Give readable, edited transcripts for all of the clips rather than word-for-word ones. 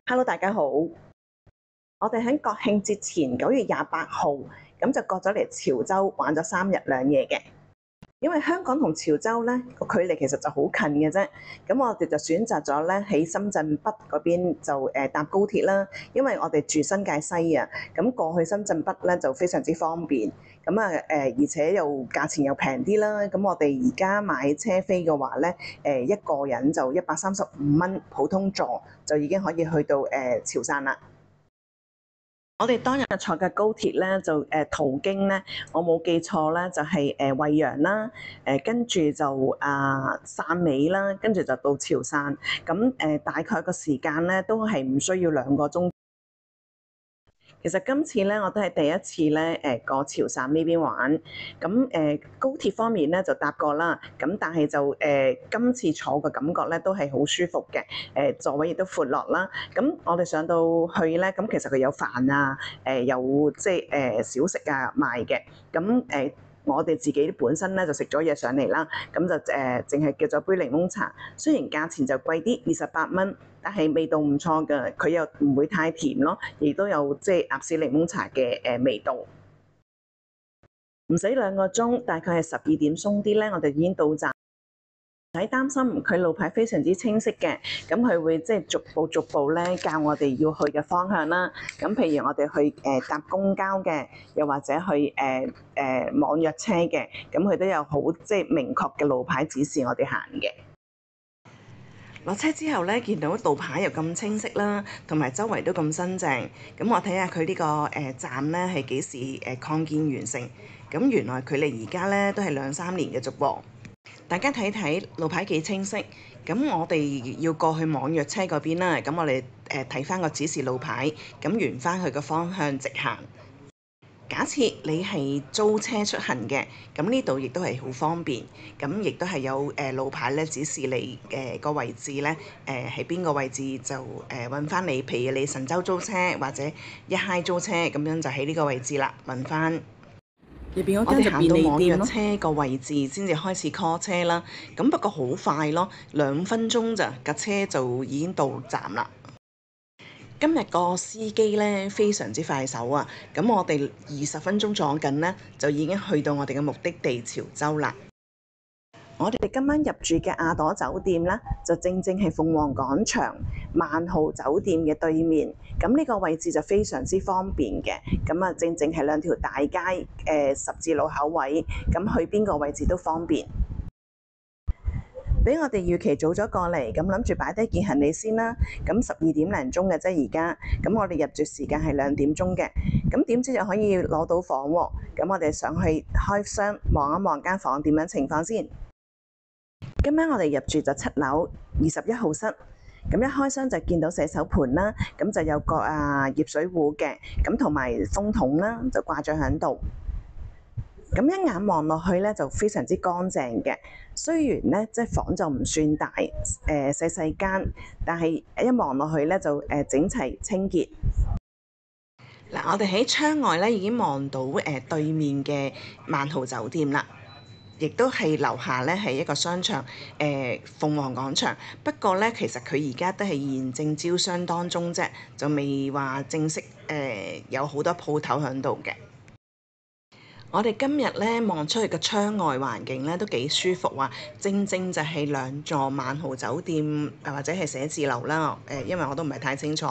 Hello，大家好。我哋喺國慶節前9月28號咁就過咗嚟潮州玩咗3日2夜嘅。因為香港同潮州咧個距離其實就好近嘅啫，咁我哋就選擇咗咧喺深圳北嗰邊就搭高鐵啦。因為我哋住新界西啊，咁過去深圳北咧就非常之方便，咁啊而且又價錢又平啲啦。咁我哋而家買車飛嘅話咧，一個人就135蚊普通座就已經可以去到潮汕啦。我哋當日坐嘅高鐵咧，就途經咧，我冇記錯咧，就係惠陽啦，跟住就汕尾啦，跟住就到潮汕。咁大概個時間咧都係唔需要2個鐘。其實今次咧我都係第一次咧過潮汕呢邊玩。咁高鐵方面咧就搭過啦，咁但係就今次坐嘅感覺咧都係好舒服嘅，座位亦都闊落啦。咁我哋上到去咧，咁其實佢有飯啊，有即係小食啊賣嘅。咁我哋自己本身咧就食咗嘢上嚟啦，咁就淨係叫咗杯檸檬茶，雖然價錢就貴啲，28蚊，但係味道唔錯㗎，佢又唔會太甜咯，亦都有即係鴨屎檸檬茶嘅味道。唔使2個鐘，大概係12點鬆啲咧，我哋已經到站。唔使擔心，佢路牌非常之清晰嘅，咁佢會即係逐步咧教我哋要去嘅方向啦。咁譬如我哋去搭公交嘅，又或者去網約車嘅，咁佢都有好即係明確嘅路牌指示我哋行嘅。落車之後咧，見到路牌又咁清晰啦，同埋周圍都咁新淨。咁我睇下佢呢個站咧係幾時擴建完成？咁原來距離而家咧都係2-3年嘅啫噃。大家睇睇路牌幾清晰，咁我哋要過去網約車嗰邊啦。咁我哋睇翻個指示路牌，咁沿翻佢個方向直行。假設你係租車出行嘅，咁呢度亦都係好方便，咁亦都係有路牌咧指示你個位置咧，喺邊個位置就揾翻你。譬如你神州租車或者一嗨租車，咁樣就喺呢個位置啦，揾翻。入邊我哋行到網約車個位置先至開始 call 車啦，咁不過好快咯，2分鐘咋，架車就已經到站啦。今日個司機咧非常之快手啊，咁我哋20分鐘左近咧就已經去到我哋嘅目的地潮州啦。我哋今晚入住嘅亞朵酒店咧，就正係鳳凰廣場萬豪酒店嘅對面。咁呢個位置就非常之方便嘅。咁啊，正係2條大街十字路口位，咁去邊個位置都方便。俾我哋預期早咗過嚟，咁諗住擺低件行李先啦。咁12點零鐘嘅啫而家，咁我哋入住時間係2點鐘嘅。咁點知就可以攞到房喎？咁我哋上去開箱望一望間房點樣情況先。今晚我哋入住就7樓21號室，咁一開箱就見到洗手盆啦，咁就有個熱水壺嘅，咁同埋風筒啦，就掛咗喺度。咁一眼望落去咧就非常之乾淨嘅，雖然咧即係房就唔算大，細間，但係一望落去咧就整齊清潔。嗱，我哋喺窗外咧已經望到對面嘅萬豪酒店啦。亦都係樓下咧係一個商場，鳳凰廣場。不過咧，其實佢而家都係現正招商當中啫，就未話正式有好多鋪頭喺度嘅。我哋今日咧望出去嘅窗外環境咧都幾舒服啊！正就係2座萬豪酒店或者係寫字樓啦。因為我都唔係太清楚。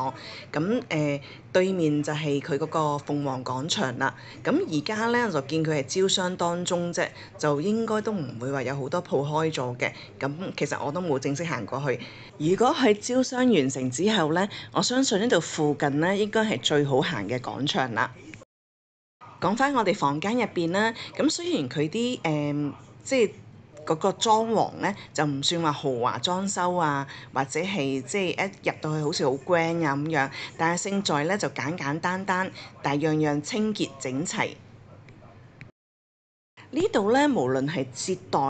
咁對面就係佢嗰個鳳凰廣場啦。咁而家咧我就見佢係招商當中啫，就應該都唔會話有好多鋪開咗嘅。咁其實我都冇正式行過去。如果係招商完成之後咧，我相信呢度附近咧應該係最好行嘅廣場啦。講返我哋房間入邊啦，咁雖然佢啲即係嗰個裝潢咧就唔算話豪華裝修啊，或者係即係一入到去好似好 grand 啊咁樣，但係勝在咧就簡單，但係樣樣清潔整齊。呢度咧，無論係接待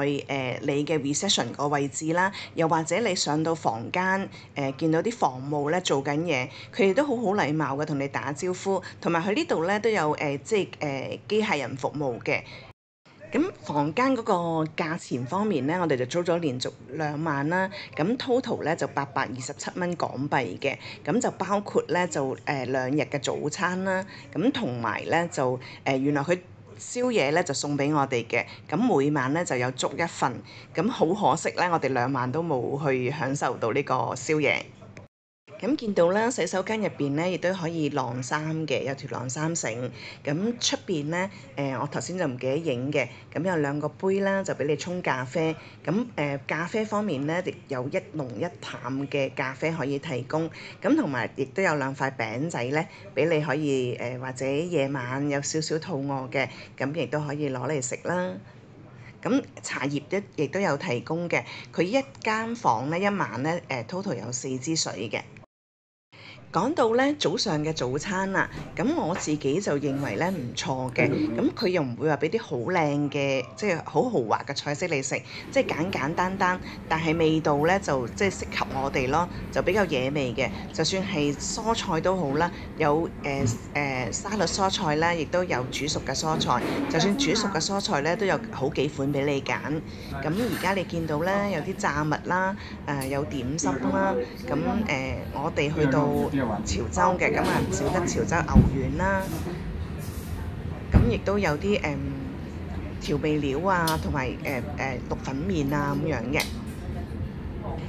你嘅 reception 個位置啦，又或者你上到房間見到啲房務咧做緊嘢，佢哋都好禮貌嘅同你打招呼，同埋佢呢度咧都有即係機械人服務嘅。咁房間嗰個價錢方面咧，我哋就租咗連續2晚啦。咁 total 咧就827蚊港幣嘅，咁就包括咧就2日嘅早餐啦。咁同埋咧就原來佢宵夜咧就送俾我哋嘅，咁每晚咧就有粥1份。咁好可惜咧，我哋2晚都冇去享受到呢個宵夜。咁見到啦，洗手間入邊咧亦都可以晾衫嘅，有條晾衫繩。咁出邊咧，我頭先就唔記得影嘅。咁有2個杯啦，就俾你沖咖啡。咁咖啡方面咧，亦有一濃一淡嘅咖啡可以提供。咁同埋亦都有2塊餅仔咧，俾你可以或者夜晚有少少肚餓嘅，咁亦都可以攞嚟食啦。咁茶葉亦都有提供嘅。佢一間房咧1晚咧total 有4支水嘅。講到咧早上嘅早餐啦，咁我自己就認為咧唔錯嘅。咁佢又唔會話俾啲好靚嘅，即係好豪華嘅菜式你食，即係簡簡單單，但係味道咧就即係適合我哋咯，就比較惹味嘅。就算係蔬菜都好啦，有沙律蔬菜啦，亦都有煮熟嘅蔬菜。就算煮熟嘅蔬菜咧，都有好幾款俾你揀。咁而家你見到咧有啲炸物啦，有點心啦，咁我哋去到潮州嘅，咁啊唔少得潮州牛丸啦，咁亦都有啲調味料啊，同埋滷粉麵啊咁樣嘅。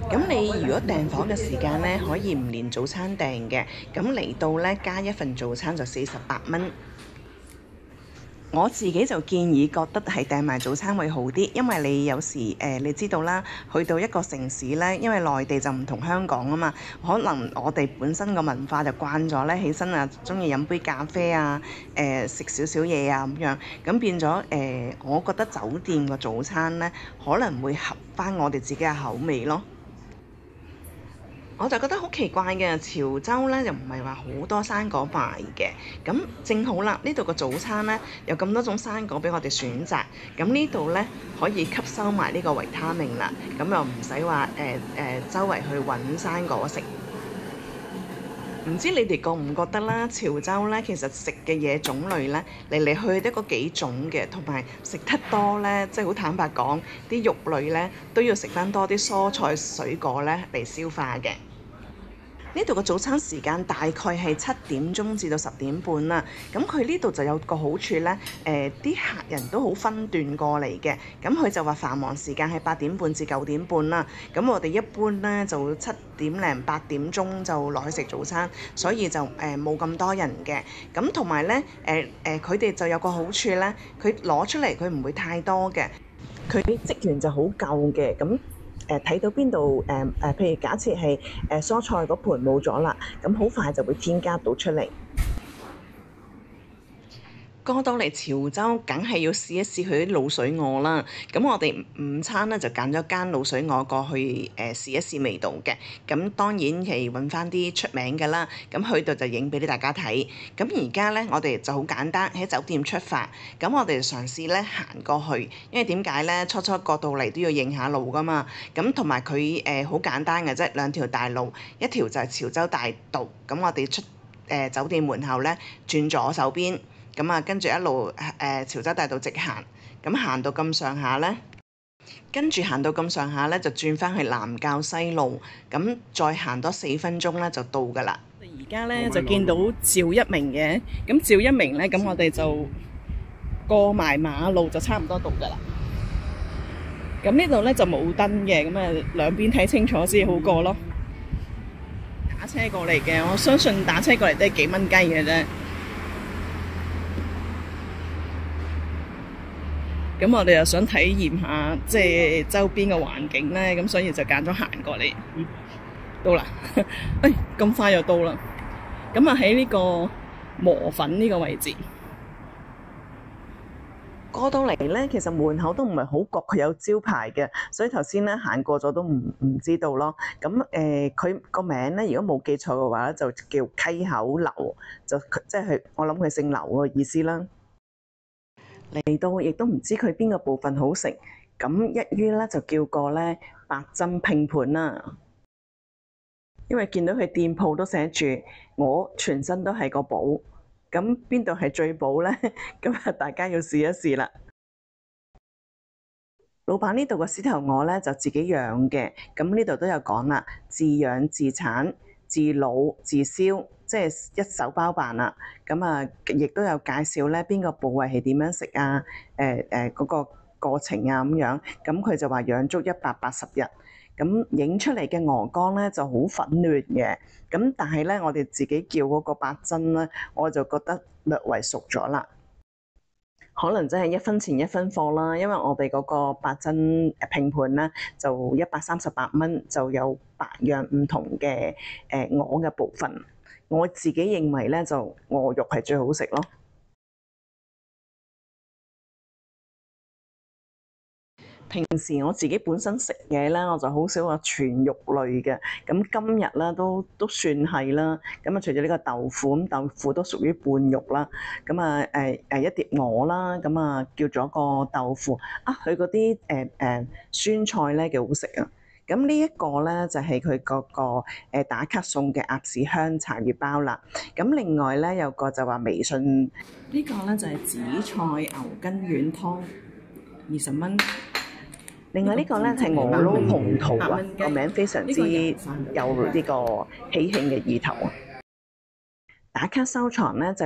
咁你如果訂房嘅時間咧，可以唔連早餐訂嘅，咁嚟到咧加1份早餐就48蚊。我自己就建議覺得係訂埋早餐會好啲，因為你有時你知道啦，去到一個城市咧，因為內地就唔同香港啊嘛，可能我哋本身個文化就慣咗咧，起身啊鍾意飲杯咖啡啊，食少少嘢啊咁樣，咁變咗我覺得酒店個早餐咧可能會合返我哋自己嘅口味咯。我就覺得好奇怪嘅，潮州咧又唔係話好多生果賣嘅，咁正好啦，呢度個早餐咧有咁多種生果俾我哋選擇，咁呢度咧可以吸收埋呢個維他命啦，咁又唔使話周圍去揾生果食。唔知你哋覺唔覺得啦？潮州咧其實食嘅嘢種類咧嚟嚟去得嗰幾種嘅，同埋食得多咧，即係好坦白講，啲肉類咧都要食返多啲蔬菜水果咧嚟消化嘅。呢度嘅早餐時間大概係7點鐘至到10點半啦。咁佢呢度就有個好處咧，啲客人都好分段過嚟嘅。咁佢就話繁忙時間係8點半至9點半啦。咁我哋一般咧就7點零8點鐘就落去食早餐，所以就冇咁多人嘅。咁同埋咧佢哋就有個好處咧，佢攞出嚟佢唔會太多嘅，佢職員就好夠嘅。咁睇到邊度譬如假設係蔬菜嗰盤冇咗啦，咁好快就會添加到出嚟。過到嚟潮州，梗係要試一試佢啲滷水鵝啦。咁我哋午餐咧就揀咗間滷水鵝過去試一試味道嘅。咁當然係揾翻啲出名嘅啦。咁去到就影俾啲大家睇。咁而家咧我哋就好簡單喺酒店出發。咁我哋嘗試咧行過去，因為點解咧？初過到嚟都要認下路噶嘛。咁同埋佢好簡單嘅啫，2條大路，一條就係潮州大道。咁我哋出酒店門口咧轉左手邊。咁啊，跟住一路潮州大道直行，咁行到咁上下咧，跟住行到咁上下咧，就轉翻去南滘西路，咁再行多4分鐘咧就到㗎啦。而家咧就見到趙一鳴嘅，咁趙一鳴咧，咁我哋就過埋馬路就差唔多到㗎啦。咁呢度咧就冇燈嘅，咁啊兩邊睇清楚先好過咯。打車過嚟嘅，我相信打車過嚟都係幾蚊雞嘅啫。咁我哋又想體驗下即係周邊嘅環境咧，咁所以就揀咗行過嚟。到啦，咁快又到啦。咁啊喺呢個磨粉呢個位置過到嚟咧，其實門口都唔係好覺佢有招牌嘅，所以頭先咧行過咗都唔知道咯。咁佢個名咧，如果冇記錯嘅話，就叫溪口樓，就即係我諗佢姓劉嘅意思啦。嚟到亦都唔知佢邊個部分好食，咁一於咧就叫個咧白針拼盤啦。因為見到佢店鋪都寫住我全身都係個寶，咁邊度係最寶咧？咁啊大家要試一試啦。老闆呢度嘅獅頭鵝咧就自己養嘅，咁呢度都有講啦，自養自產自老自燒，即係一手包辦啦。咁啊，亦都有介紹咧邊個部位係點樣食啊，嗰個過程啊咁樣。咁佢就話養足180日，咁影出嚟嘅鵝肝咧就好粉嫩嘅。咁但係咧，我哋自己叫嗰個八珍咧，我就覺得略為熟咗啦。可能真係1分錢1分貨啦，因為我哋嗰個八珍拼盤咧就138蚊，就有8樣唔同嘅鵝嘅部分。我自己認為咧就鵝肉係最好食咯。平時我自己本身食嘢咧，我就好少話全肉類嘅。咁今日咧都算係啦。咁啊，除咗呢個豆腐，咁豆腐都屬於半肉啦。咁啊一碟鵝啦，咁啊叫咗個豆腐啊，佢嗰啲酸菜咧幾好食啊！咁呢一個咧就係佢嗰個打卡送嘅鴨屎香茶魚包啦。咁另外咧有個就話微信呢個咧就係紫菜牛筋丸湯，20蚊。另外呢個咧係鵝撈紅桃啊，個名非常之有呢個喜慶嘅意頭啊！打卡收藏咧就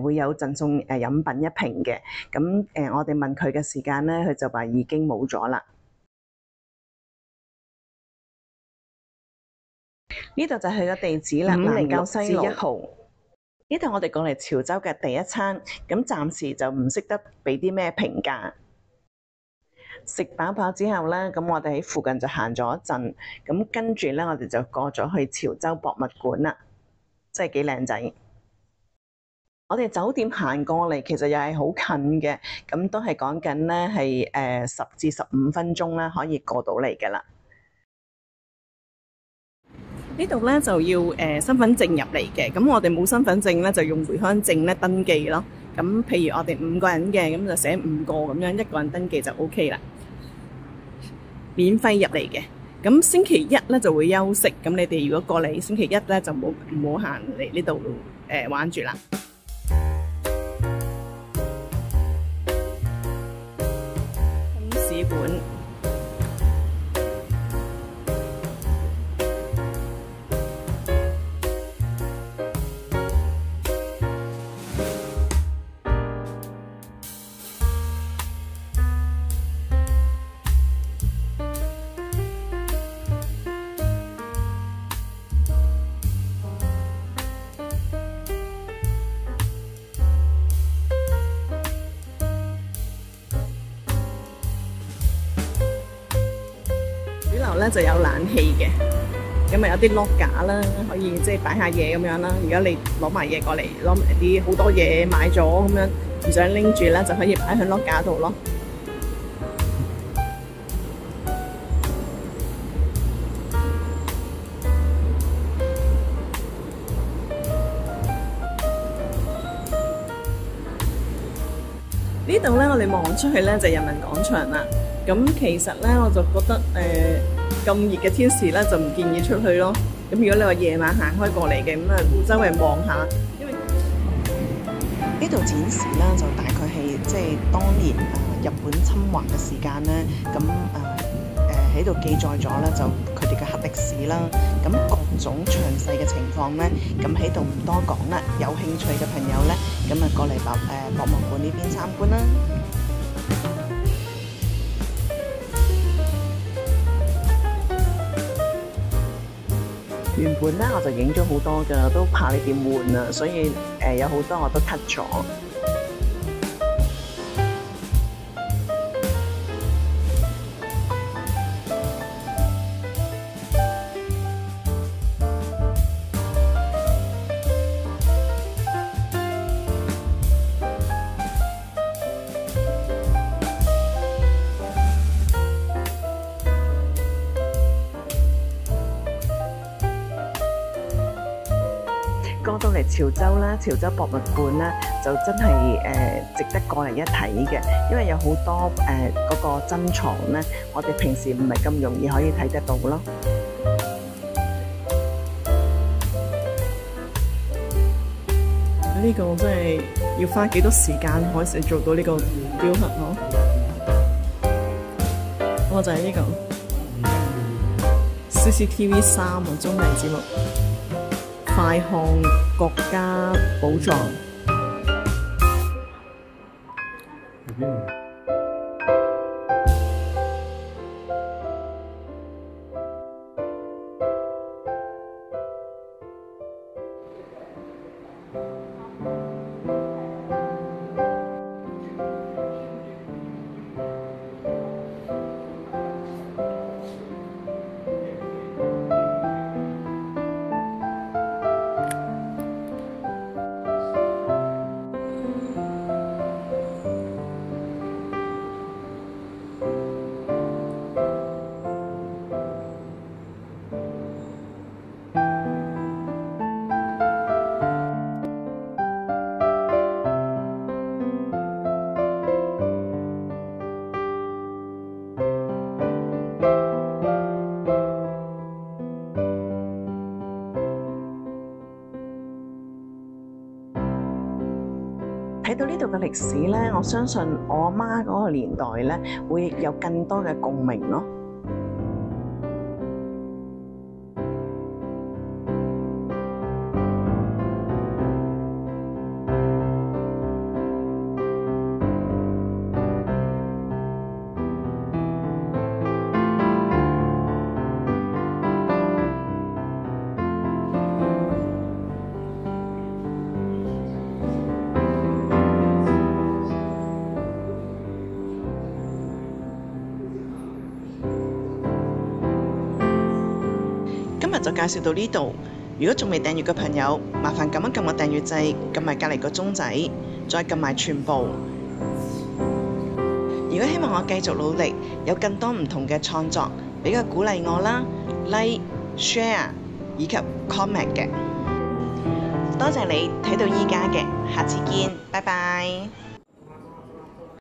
會有贈送飲品1瓶嘅，咁我哋問佢嘅時間咧，佢就話已經冇咗啦。呢度就係個地址啦，509西路1號。呢度我哋過嚟潮州嘅第一餐，咁暫時就唔識得俾啲咩評價。食飽飽之後咧，咁我哋喺附近就行咗一陣，咁跟住咧我哋就過咗去潮州博物館啦，真係幾靚仔。我哋酒店行過嚟，其實又係好近嘅，咁都係講緊咧係10至15分鐘啦，可以過到嚟㗎啦。呢度咧就要身份證入嚟嘅，咁我哋冇身份證咧就用回鄉證咧登記咯。咁譬如我哋5個人嘅，咁就寫5個咁樣，1個人登記就 OK 啦。免費入嚟嘅，咁星期一咧就會休息。咁你哋如果過嚟星期一咧就唔好行嚟呢度玩住啦。公使館。咧就有冷氣嘅，咁啊有啲落架啦，可以即係擺下嘢咁樣啦。如果你攞埋嘢過嚟，攞啲好多嘢買咗咁樣，唔想拎住咧，就可以擺喺落架度咯。呢度咧，我哋望出去咧就人民廣場啦。咁其實咧，我就覺得咁熱嘅天時咧，就唔建議出去咯。咁如果你話夜晚行開過嚟嘅，咁啊周圍望下，因為呢度展示啦，就大概係即係當年日本侵華嘅時間咧，咁喺度記載咗咧，就佢哋嘅黑歷史啦。咁各種詳細嘅情況咧，咁喺度唔多講啦。有興趣嘅朋友咧，咁啊過嚟博物館呢邊參觀啦。原本咧我就影咗好多㗎，都怕你點換啊，所以有好多我都 cut 咗。過到嚟潮州啦，潮州博物館咧就真係值得過嚟一睇嘅，因為有好多嗰個珍藏咧，我哋平時唔係咁容易可以睇得到咯。呢個真係要花幾多時間可以做到呢個雕刻咯？個就係呢個 CCTV 3啊，綜藝節目《快看國家寶藏》。睇到呢度嘅歷史咧，我相信我阿媽嗰個年代咧，會有更多嘅共鳴咯。今日就介紹到呢度。如果仲未訂閱嘅朋友，麻煩撳一撳個訂閱掣，撳埋隔離個鐘仔，再撳埋全部。如果希望我繼續努力，有更多唔同嘅創作，俾個鼓勵我啦 ，like、share 以及 comment 嘅。多謝你睇到依家嘅，下次見，拜拜。